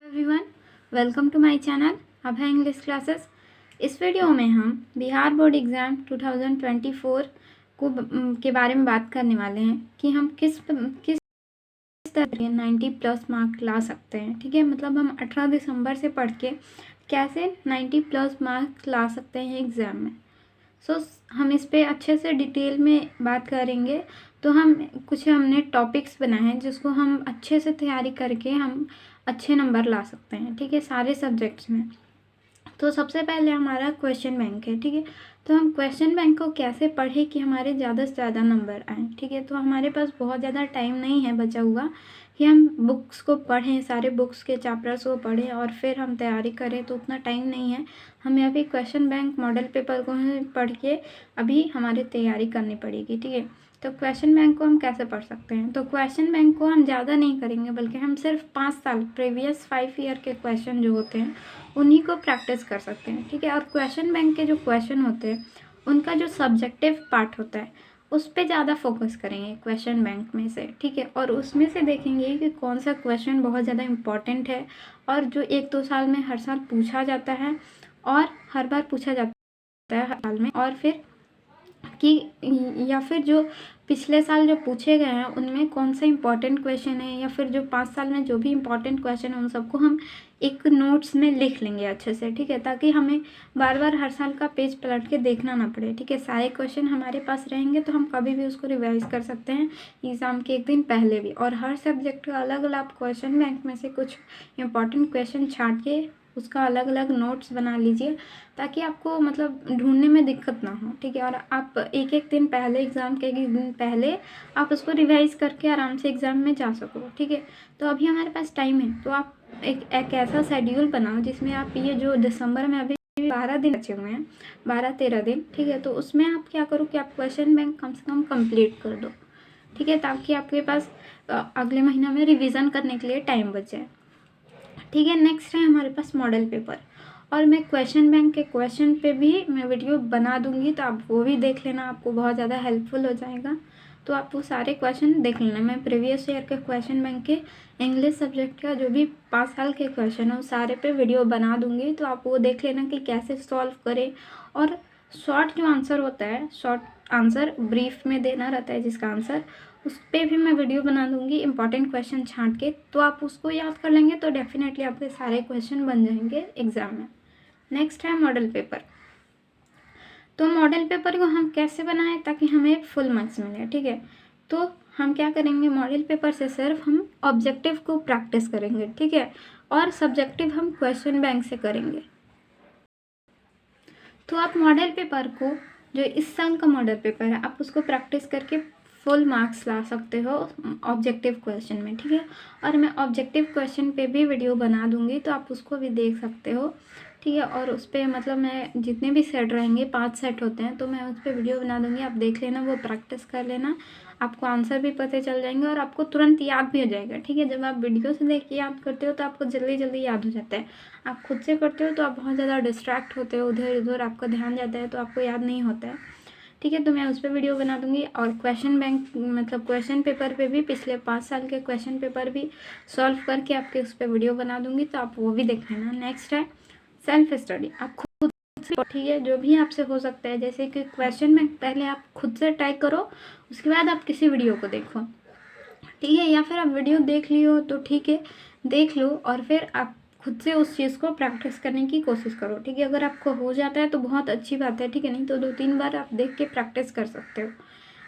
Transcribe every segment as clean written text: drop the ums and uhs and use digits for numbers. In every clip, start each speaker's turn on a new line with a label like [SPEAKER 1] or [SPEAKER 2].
[SPEAKER 1] Everyone, welcome to my channel Abhay English classes. इस video में हम बिहार बोर्ड एग्ज़ाम 2024 के बारे में बात करने वाले हैं कि हम किस तरह के 90 प्लस मार्क ला सकते हैं। ठीक है, मतलब हम 18 दिसंबर से पढ़ के कैसे 90 प्लस मार्क्स ला सकते हैं एग्ज़ाम में। हम इस पे अच्छे से डिटेल में बात करेंगे। तो हमने टॉपिक्स बनाए हैं जिसको हम अच्छे से तैयारी करके हम अच्छे नंबर ला सकते हैं। ठीक है, सारे सब्जेक्ट्स में। तो सबसे पहले हमारा क्वेश्चन बैंक है। ठीक है, तो हम क्वेश्चन बैंक को कैसे पढ़े कि हमारे ज़्यादा से ज़्यादा नंबर आएँ। ठीक है, तो हमारे पास बहुत ज़्यादा टाइम नहीं है बचा हुआ कि हम बुक्स को पढ़ें, सारे बुक्स के चैप्टर्स को पढ़ें और फिर हम तैयारी करें, तो उतना टाइम नहीं है। हमें अभी क्वेश्चन बैंक मॉडल पेपर को पढ़ के अभी हमारी तैयारी करनी पड़ेगी। ठीक है, तो क्वेश्चन बैंक को हम कैसे पढ़ सकते हैं। तो क्वेश्चन बैंक को हम ज़्यादा नहीं करेंगे, बल्कि हम सिर्फ 5 साल प्रीवियस 5 ईयर के क्वेश्चन जो होते हैं उन्हीं को प्रैक्टिस कर सकते हैं। ठीक है, और क्वेश्चन बैंक के जो क्वेश्चन होते हैं उनका जो सब्जेक्टिव पार्ट होता है उस पर ज़्यादा फोकस करेंगे क्वेश्चन बैंक में से। ठीक है, और उसमें से देखेंगे कि कौन सा क्वेश्चन बहुत ज़्यादा इम्पॉर्टेंट है और जो 1-2 साल में हर साल पूछा जाता है और हर बार पूछा जाता है हर साल में, और फिर या फिर जो पिछले साल जो पूछे गए हैं उनमें कौन सा इम्पॉर्टेंट क्वेश्चन है, या फिर जो 5 साल में जो भी इम्पॉर्टेंट क्वेश्चन है उन सबको हम एक नोट्स में लिख लेंगे अच्छे से। ठीक है, ताकि हमें बार बार हर साल का पेज पलट के देखना ना पड़े। ठीक है, सारे क्वेश्चन हमारे पास रहेंगे तो हम कभी भी उसको रिवाइज कर सकते हैं एग्ज़ाम के एक दिन पहले भी। और हर सब्जेक्ट का अलग अलग क्वेश्चन बैंक में से कुछ इंपॉर्टेंट क्वेश्चन छांट के उसका अलग अलग नोट्स बना लीजिए, ताकि आपको मतलब ढूंढने में दिक्कत ना हो। ठीक है, और आप एक दिन पहले एग्ज़ाम के एक दिन पहले आप उसको रिवाइज करके आराम से एग्ज़ाम में जा सको। ठीक है, तो अभी हमारे पास टाइम है, तो आप एक ऐसा शेड्यूल बनाओ जिसमें आप ये जो दिसंबर में अभी 12 दिन बचे हुए हैं, 12-13 दिन। ठीक है, तो उसमें आप क्या करो कि आप क्वेश्चन बैंक कम से कम कंप्लीट कर दो। ठीक है, ताकि आपके पास अगले महीना में रिविज़न करने के लिए टाइम बच जाए। ठीक है, नेक्स्ट है हमारे पास मॉडल पेपर, और मैं क्वेश्चन बैंक के क्वेश्चन पे भी मैं वीडियो बना दूंगी, तो आप वो भी देख लेना, आपको बहुत ज़्यादा हेल्पफुल हो जाएगा। तो आप वो सारे क्वेश्चन देख लेना। मैं प्रीवियस ईयर के क्वेश्चन बैंक के इंग्लिश सब्जेक्ट का जो भी 5 साल के क्वेश्चन है उस सारे पे वीडियो बना दूंगी, तो आप वो देख लेना कि कैसे सॉल्व करें। और शॉर्ट जो आंसर होता है, शॉर्ट आंसर ब्रीफ में देना रहता है जिसका आंसर, उस पर भी मैं वीडियो बना दूंगी इंपॉर्टेंट क्वेश्चन छांट के। तो आप उसको याद कर लेंगे तो डेफिनेटली आपके सारे क्वेश्चन बन जाएंगे एग्ज़ाम में। नेक्स्ट है मॉडल पेपर। तो मॉडल पेपर को हम कैसे बनाएं ताकि हमें फुल मार्क्स मिले। ठीक है, तो हम क्या करेंगे, मॉडल पेपर से सिर्फ हम ऑब्जेक्टिव को प्रैक्टिस करेंगे। ठीक है, और सब्जेक्टिव हम क्वेश्चन बैंक से करेंगे। तो आप मॉडल पेपर को, जो इस साल का मॉडल पेपर है, आप उसको प्रैक्टिस करके फुल मार्क्स ला सकते हो ऑब्जेक्टिव क्वेश्चन में। ठीक है, और मैं ऑब्जेक्टिव क्वेश्चन पे भी वीडियो बना दूंगी, तो आप उसको भी देख सकते हो। ठीक है, और उस पर मतलब मैं जितने भी सेट रहेंगे, 5 सेट होते हैं, तो मैं उस पर वीडियो बना दूंगी, आप देख लेना, वो प्रैक्टिस कर लेना। आपको आंसर भी पता चल जाएंगे और आपको तुरंत याद भी हो जाएगा। ठीक है, जब आप वीडियो से देख के याद करते हो तो आपको जल्दी जल्दी याद हो जाता है। आप खुद से करते हो तो आप बहुत ज़्यादा डिस्ट्रैक्ट होते हो, उधर उधर आपका ध्यान जाता है, तो आपको याद नहीं होता है। ठीक है, तो मैं उस पर वीडियो बना दूंगी, और क्वेश्चन बैंक मतलब क्वेश्चन पेपर पे भी पिछले 5 साल के क्वेश्चन पेपर भी सॉल्व करके आपके उस पर वीडियो बना दूंगी, तो आप वो भी देख लेना। नेक्स्ट है सेल्फ स्टडी। आप खुद से, ठीक है, जो भी आपसे हो सकता है, जैसे कि क्वेश्चन बैंक पहले आप खुद से ट्राई करो, उसके बाद आप किसी वीडियो को देखो। ठीक है, या फिर आप वीडियो देख लियो तो ठीक है, देख लो और फिर आप खुद से उस चीज़ को प्रैक्टिस करने की कोशिश करो। ठीक है, अगर आपको हो जाता है तो बहुत अच्छी बात है। ठीक है, नहीं तो 2-3 बार आप देख के प्रैक्टिस कर सकते हो।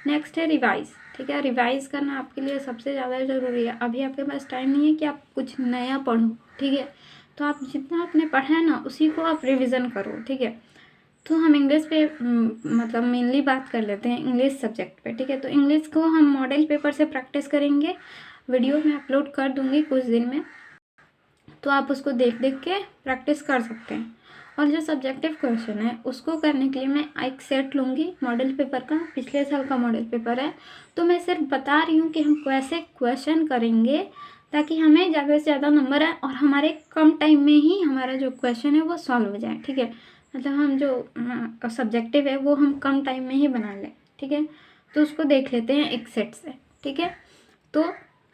[SPEAKER 1] नेक्स्ट है रिवाइज। ठीक है, रिवाइज करना आपके लिए सबसे ज़्यादा ज़रूरी है। अभी आपके पास टाइम नहीं है कि आप कुछ नया पढ़ो। ठीक है, तो आप जितना आपने पढ़ा है ना उसी को आप रिविज़न करो। ठीक है, तो हम इंग्लिश पे मतलब मेनली बात कर लेते हैं इंग्लिश सब्जेक्ट पे। ठीक है, तो इंग्लिश को हम मॉडल पेपर से प्रैक्टिस करेंगे, वीडियो मैं अपलोड कर दूंगी कुछ दिन में, तो आप उसको देख देख के प्रैक्टिस कर सकते हैं। और जो सब्जेक्टिव क्वेश्चन है उसको करने के लिए मैं एक सेट लूँगी मॉडल पेपर का, पिछले साल का मॉडल पेपर है, तो मैं सिर्फ बता रही हूँ कि हम कैसे क्वेश्चन करेंगे ताकि हमें ज़्यादा से ज़्यादा नंबर आए और हमारे कम टाइम में ही हमारा जो क्वेश्चन है वो सॉल्व हो जाए। ठीक है, मतलब हम जो सब्जेक्टिव है वो हम कम टाइम में ही बना लें। ठीक है, तो उसको देख लेते हैं एक सेट से। ठीक है, तो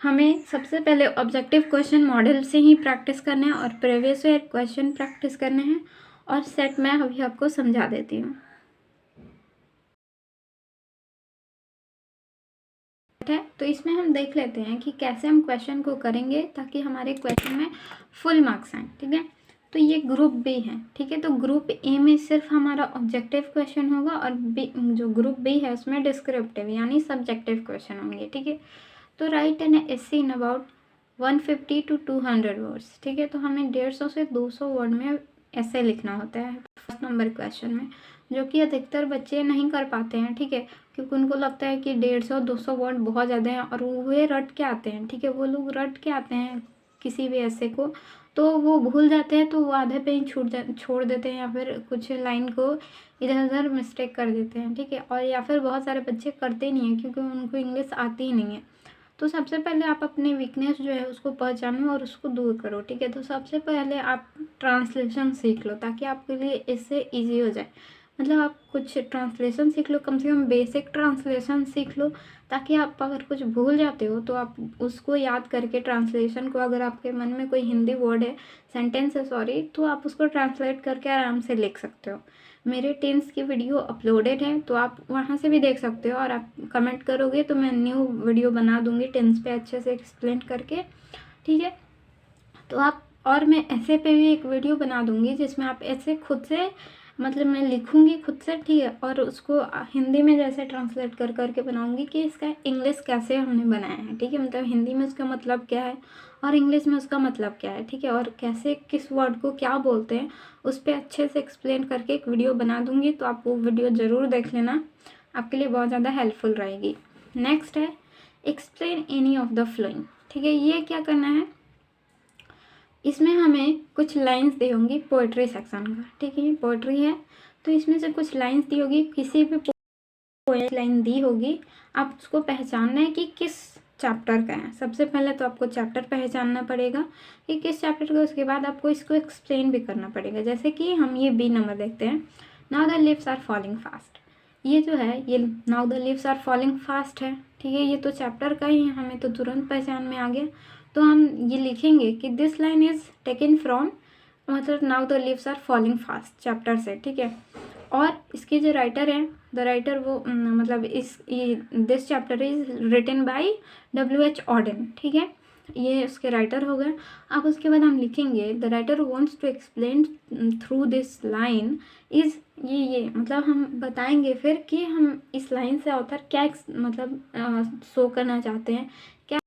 [SPEAKER 1] हमें सबसे पहले ऑब्जेक्टिव क्वेश्चन मॉडल से ही प्रैक्टिस करना है और प्रीवियस ईयर क्वेश्चन प्रैक्टिस करने हैं। और सेट मैं अभी आपको समझा देती हूँ। है तो इसमें हम देख लेते हैं कि कैसे हम क्वेश्चन को करेंगे ताकि हमारे क्वेश्चन में फुल मार्क्स आएँ। ठीक है, तो ये ग्रुप बी है। ठीक है, तो ग्रुप ए में सिर्फ हमारा ऑब्जेक्टिव क्वेश्चन होगा और बी जो ग्रुप बी है उसमें डिस्क्रिप्टिव यानी सब्जेक्टिव क्वेश्चन होंगे। ठीक है, तो right an essay in about 150 to 200 words. ठीक है, तो हमें 150 से 200 वर्ड में ऐसे लिखना होता है फर्स्ट नंबर क्वेश्चन में, जो कि अधिकतर बच्चे नहीं कर पाते हैं। ठीक है, क्योंकि उनको लगता है कि 150-200 वर्ड बहुत ज़्यादा हैं और वे रट के आते हैं। ठीक है, वो लोग रट के आते हैं किसी भी ऐसे को, तो वो भूल जाते हैं, तो वो आधे पे ही छोड़ देते हैं या फिर कुछ लाइन को इधर उधर मिस्टेक कर देते हैं। ठीक है, और या फिर बहुत सारे बच्चे करते नहीं हैं क्योंकि उनको इंग्लिश आती ही नहीं है। तो सबसे पहले आप अपने वीकनेस जो है उसको पहचानो और उसको दूर करो। ठीक है, तो सबसे पहले आप ट्रांसलेशन सीख लो ताकि आपके लिए इससे इजी हो जाए। मतलब आप कुछ ट्रांसलेशन सीख लो, कम से कम बेसिक ट्रांसलेशन सीख लो, ताकि आप अगर कुछ भूल जाते हो तो आप उसको याद करके ट्रांसलेशन को, अगर आपके मन में कोई हिंदी वर्ड है, सेंटेंस है सॉरी, तो आप उसको ट्रांसलेट करके आराम से लिख सकते हो। मेरे टेंस की वीडियो अपलोडेड है तो आप वहाँ से भी देख सकते हो, और आप कमेंट करोगे तो मैं न्यू वीडियो बना दूँगी टेंस पे अच्छे से एक्सप्लेन करके। ठीक है, तो आप, और मैं ऐसे पे भी एक वीडियो बना दूँगी जिसमें आप ऐसे खुद से, मतलब मैं लिखूँगी खुद से। ठीक है, और उसको हिंदी में जैसे ट्रांसलेट कर करके बनाऊँगी कि इसका इंग्लिश कैसे हमने बनाया है। ठीक है, मतलब हिंदी में उसका मतलब क्या है और इंग्लिश में उसका मतलब क्या है। ठीक है, और कैसे किस वर्ड को क्या बोलते हैं उस पर अच्छे से एक्सप्लेन करके एक वीडियो बना दूँगी, तो आप वो वीडियो ज़रूर देख लेना, आपके लिए बहुत ज़्यादा हेल्पफुल रहेगी। नेक्स्ट है explain any of the flowing. ठीक है, ये क्या करना है, इसमें हमें कुछ लाइंस दी होंगी पोइट्री सेक्शन का। ठीक है, ये पोइट्री है तो इसमें से कुछ लाइंस दी होगी, किसी भी पोएम लाइन दी होगी, आप उसको पहचानना है कि किस चैप्टर का है। सबसे पहले तो आपको चैप्टर पहचानना पड़ेगा कि किस चैप्टर का, उसके बाद आपको इसको एक्सप्लेन भी करना पड़ेगा। जैसे कि हम ये बी नंबर देखते हैं, now the leaves are falling fast. ये जो है ये now the leaves are falling fast है। ठीक है, ये तो चैप्टर का ही है, हमें तो तुरंत पहचान में आ गया। तो हम ये लिखेंगे कि this line is taken from, मतलब now the leaves are falling fast chapter से। ठीक है, और इसके जो राइटर हैं, द राइटर वो मतलब this chapter is written by W.H. Auden. ठीक है, ये उसके राइटर हो गए। अब उसके बाद हम लिखेंगे the writer wants to explain through this line is, ये मतलब हम बताएंगे फिर कि हम इस लाइन से ऑथर क्या मतलब शो करना चाहते हैं, क्या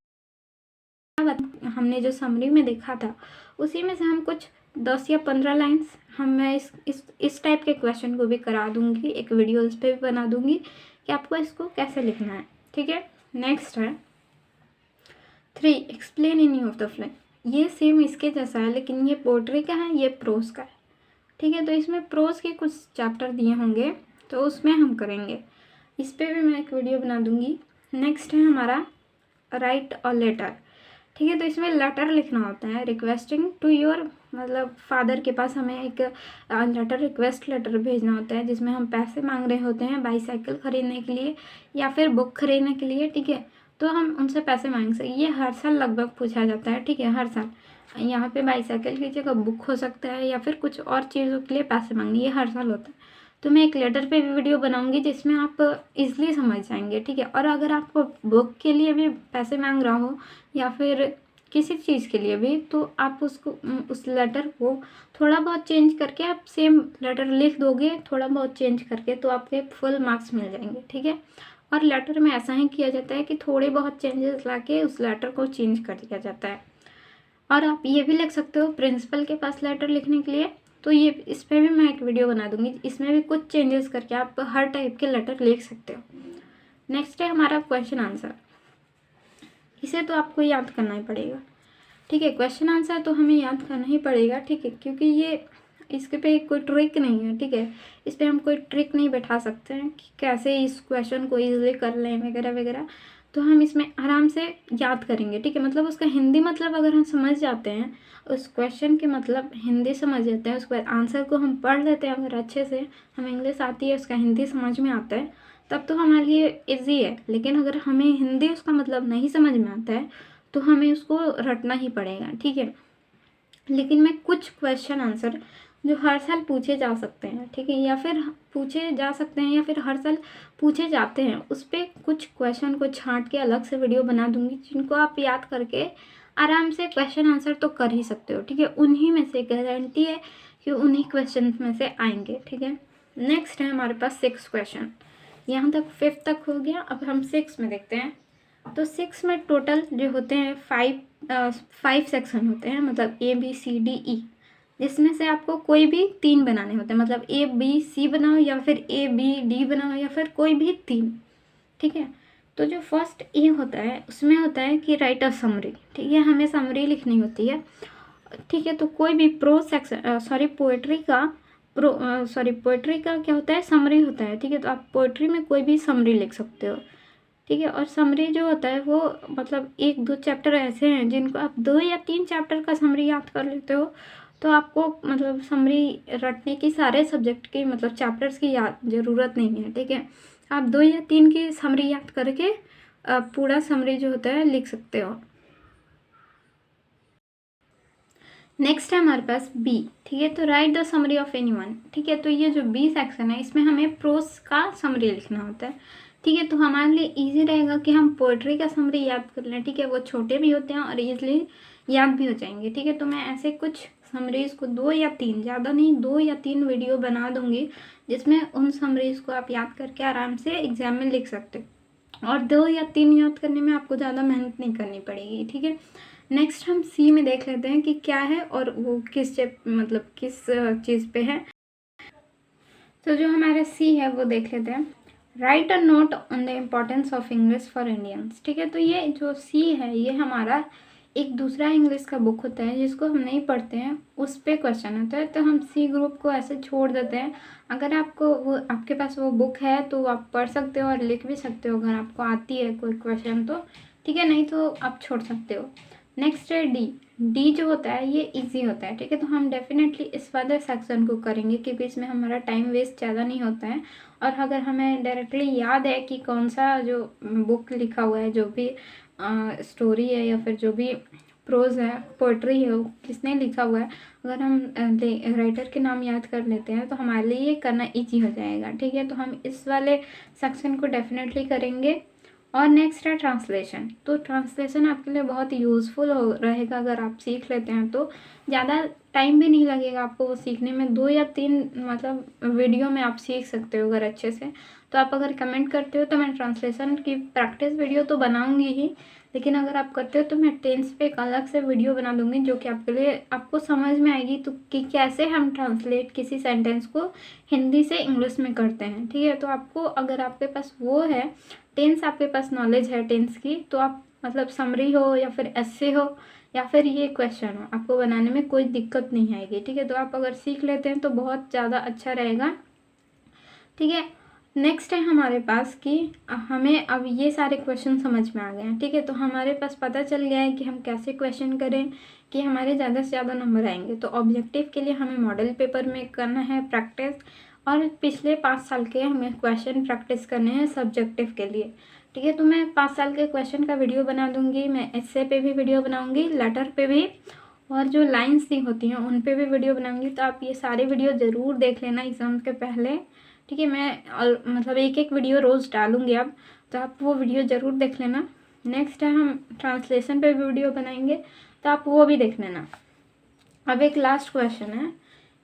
[SPEAKER 1] हमने जो समरी में देखा था उसी में से हम कुछ 10 या 15 लाइंस मैं इस टाइप के क्वेश्चन को भी करा दूंगी, एक वीडियो इस पर भी बना दूंगी कि आपको इसको कैसे लिखना है। ठीक है, नेक्स्ट है 3 explain any of the flowing. ये सेम इसके जैसा है लेकिन ये पोएट्री का है, ये प्रोज का है। ठीक है, तो इसमें प्रोज के कुछ चैप्टर दिए होंगे तो उसमें हम करेंगे, इस पर भी मैं एक वीडियो बना दूंगी। नेक्स्ट है हमारा राइट अ लेटर। ठीक है, तो इसमें लेटर लिखना होता है रिक्वेस्टिंग टू योर, मतलब फादर के पास हमें एक लेटर, रिक्वेस्ट लेटर भेजना होता है जिसमें हम पैसे मांग रहे होते हैं बाईसाइकिल ख़रीदने के लिए या फिर बुक खरीदने के लिए। ठीक है, तो हम उनसे पैसे मांग सकते, ये हर साल लगभग पूछा जाता है। ठीक है, हर साल यहाँ पे बाईसाइकिल की जगह बुक हो सकता है या फिर कुछ और चीज़ों के लिए पैसे मांगनी, ये हर साल होता है। तो मैं एक लेटर पे भी वीडियो बनाऊंगी जिसमें आप इजीली समझ जाएंगे। ठीक है, और अगर आपको बुक के लिए भी पैसे मांग रहा हो या फिर किसी चीज़ के लिए भी, तो आप उसको उस लेटर को थोड़ा बहुत चेंज करके आप सेम लेटर लिख दोगे, थोड़ा बहुत चेंज करके, तो आपके फुल मार्क्स मिल जाएंगे। ठीक है, और लेटर में ऐसा ही किया जाता है कि थोड़े बहुत चेंजेस लाके उस लेटर को चेंज कर दिया जाता है। और आप ये भी लिख सकते हो प्रिंसिपल के पास लेटर लिखने के लिए, तो ये इस पर भी मैं एक वीडियो बना दूंगी, इसमें भी कुछ चेंजेस करके आप हर टाइप के लेटर लिख सकते हो। नेक्स्ट है हमारा क्वेश्चन आंसर। इसे तो आपको याद करना ही पड़ेगा। ठीक है, क्वेश्चन आंसर तो हमें याद करना ही पड़ेगा। ठीक है, क्योंकि ये इसके पे कोई ट्रिक नहीं है। ठीक है, इस पर हम कोई ट्रिक नहीं बैठा सकते हैं कि कैसे इस क्वेश्चन को ईजिली कर लें वगैरह वगैरह, तो हम इसमें आराम से याद करेंगे। ठीक है, मतलब उसका हिंदी मतलब अगर हम समझ जाते हैं, उस क्वेश्चन के मतलब हिंदी समझ जाते हैं, उसके बाद आंसर को हम पढ़ लेते हैं, अगर अच्छे से हमें इंग्लिश आती है, उसका हिंदी समझ में आता है, तब तो हमारे लिए ईजी है। लेकिन अगर हमें हिंदी उसका मतलब नहीं समझ में आता है तो हमें उसको रटना ही पड़ेगा, ठीक है। लेकिन मैं कुछ क्वेश्चन आंसर जो हर साल पूछे जा सकते हैं, ठीक है, या फिर पूछे जा सकते हैं या फिर हर साल पूछे जाते हैं, उस पर कुछ क्वेश्चन को छांट के अलग से वीडियो बना दूंगी, जिनको आप याद करके आराम से क्वेश्चन आंसर तो कर ही सकते हो, ठीक है। उन्हीं में से गारंटी है कि उन्हीं क्वेश्चन में से आएंगे, ठीक है। नेक्स्ट है हमारे पास 6 क्वेश्चन। यहाँ तक 5th तक हो गया। अब हम 6 में देखते हैं। तो 6 में टोटल जो होते हैं 5 सेक्शन होते हैं, मतलब ABCDE, जिसमें से आपको कोई भी 3 बनाने होते हैं, मतलब ABC बनाओ या फिर ABD बनाओ या फिर कोई भी 3, ठीक है। तो जो फर्स्ट ए होता है उसमें होता है कि राइट अ समरी, ठीक है, हमें समरी लिखनी होती है, ठीक है। तो कोई भी पोएट्री का क्या होता है, समरी होता है, ठीक है। तो आप पोएट्री में कोई भी समरी लिख सकते हो, ठीक है। और समरी जो होता है वो मतलब 1-2 चैप्टर ऐसे हैं जिनको आप 2 या 3 चैप्टर का समरी याद कर लेते हो, तो आपको मतलब समरी रटने की सारे सब्जेक्ट की मतलब चैप्टर्स की याद ज़रूरत नहीं है, ठीक है। आप 2 या 3 की समरी याद करके पूरा समरी जो होता है लिख सकते हो। नेक्स्ट है हमारे पास बी, ठीक है। तो right the summary of anyone, ठीक है। तो ये जो बी सेक्शन है इसमें हमें प्रोस का समरी लिखना होता है, ठीक है। तो हमारे लिए इजी रहेगा कि हम पोइट्री का समरी याद कर लें, ठीक है। वो छोटे भी होते हैं और इजीली याद भी हो जाएंगे, ठीक है। तो मैं ऐसे कुछ समरीज़ को 2 या 3, ज़्यादा नहीं, 2 या 3 वीडियो बना दूंगी जिसमें उन समरीज़ को आप याद करके आराम से एग्जाम में लिख सकते हो, और 2 या 3 याद करने में आपको ज़्यादा मेहनत नहीं करनी पड़ेगी, ठीक है। नेक्स्ट हम सी में देख लेते हैं कि क्या है और वो किस चीज़ पे है। तो जो हमारा सी है वो देख लेते हैं। Right a note on the importance of English for Indians, ठीक है। तो ये जो सी है ये हमारा एक दूसरा इंग्लिश का बुक होता है जिसको हम नहीं पढ़ते हैं, उस पर क्वेश्चन होता है। तो हम सी ग्रुप को ऐसे छोड़ देते हैं। अगर आपके पास वो बुक है तो आप पढ़ सकते हो और लिख भी सकते हो अगर आपको आती है कोई क्वेश्चन तो, ठीक है, नहीं तो आप छोड़ सकते हो। नेक्स्ट है डी जो होता है ये इजी होता है, ठीक है। तो हम डेफिनेटली इस वाले सेक्शन को करेंगे क्योंकि इसमें हमारा टाइम वेस्ट ज़्यादा नहीं होता है, और अगर हमें डायरेक्टली याद है कि कौन सा जो बुक लिखा हुआ है, जो भी स्टोरी है या फिर जो भी प्रोज है, पोइट्री है, वो किसने लिखा हुआ है, अगर हम राइटर के नाम याद कर लेते हैं तो हमारे लिए ये करना ईजी हो जाएगा, ठीक है। तो हम इस वाले सेक्शन को डेफिनेटली करेंगे। और नेक्स्ट है ट्रांसलेशन। तो ट्रांसलेशन आपके लिए बहुत यूज़फुल हो रहेगा अगर आप सीख लेते हैं, तो ज़्यादा टाइम भी नहीं लगेगा आपको वो सीखने में। 2 या 3 मतलब वीडियो में आप सीख सकते हो अगर अच्छे से। तो आप अगर कमेंट करते हो तो मैं ट्रांसलेशन की प्रैक्टिस वीडियो तो बनाऊंगी ही, लेकिन अगर आप करते हो तो मैं टेंस पे एक अलग से वीडियो बना दूंगी जो कि आपके लिए आपको समझ में आएगी, तो कि कैसे हम ट्रांसलेट किसी सेंटेंस को हिंदी से इंग्लिश में करते हैं, ठीक है। तो आपको अगर आपके पास वो है टेंस, आपके पास नॉलेज है टेंस की, तो आप मतलब समरी हो या फिर एस्से हो या फिर ये क्वेश्चन हो, आपको बनाने में कोई दिक्कत नहीं आएगी, ठीक है। तो आप अगर सीख लेते हैं तो बहुत ज़्यादा अच्छा रहेगा, ठीक है। नेक्स्ट है हमारे पास कि हमें अब ये सारे क्वेश्चन समझ में आ गए हैं, ठीक है। तो हमारे पास पता चल गया है कि हम कैसे क्वेश्चन करें कि हमारे ज़्यादा से ज़्यादा नंबर आएंगे। तो ऑब्जेक्टिव के लिए हमें मॉडल पेपर में करना है प्रैक्टिस, और पिछले 5 साल के हमें क्वेश्चन प्रैक्टिस करने हैं सब्जेक्टिव के लिए, ठीक है। तो मैं 5 साल के क्वेश्चन का वीडियो बना दूंगी, मैं एस्से पे भी वीडियो बनाऊंगी, लेटर पे भी, और जो लाइन्स दी होती हैं उन पे भी वीडियो बनाऊंगी। तो आप ये सारे वीडियो ज़रूर देख लेना एग्ज़ाम के पहले, ठीक है। मैं मतलब एक वीडियो रोज़ डालूंगी अब, तो आप वो वीडियो ज़रूर देख लेना। नेक्स्ट है हम ट्रांसलेशन पे वीडियो बनाएंगे, तो आप वो भी देख लेना। अब एक लास्ट क्वेश्चन है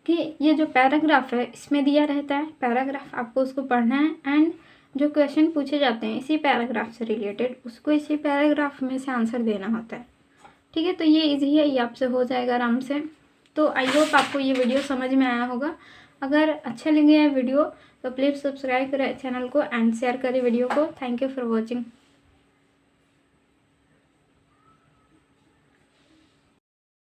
[SPEAKER 1] कि ये जो पैराग्राफ है इसमें दिया रहता है पैराग्राफ, आपको उसको पढ़ना है, एंड जो क्वेश्चन पूछे जाते हैं इसी पैराग्राफ से रिलेटेड उसको इसी पैराग्राफ में से आंसर देना होता है, ठीक है। तो ये इजी है, ये आपसे हो जाएगा आराम से। तो आई होप आपको ये वीडियो समझ में आया होगा। अगर अच्छा लगे है वीडियो तो प्लीज़ सब्सक्राइब करें चैनल को एंड शेयर करें वीडियो को। Thank you for watching.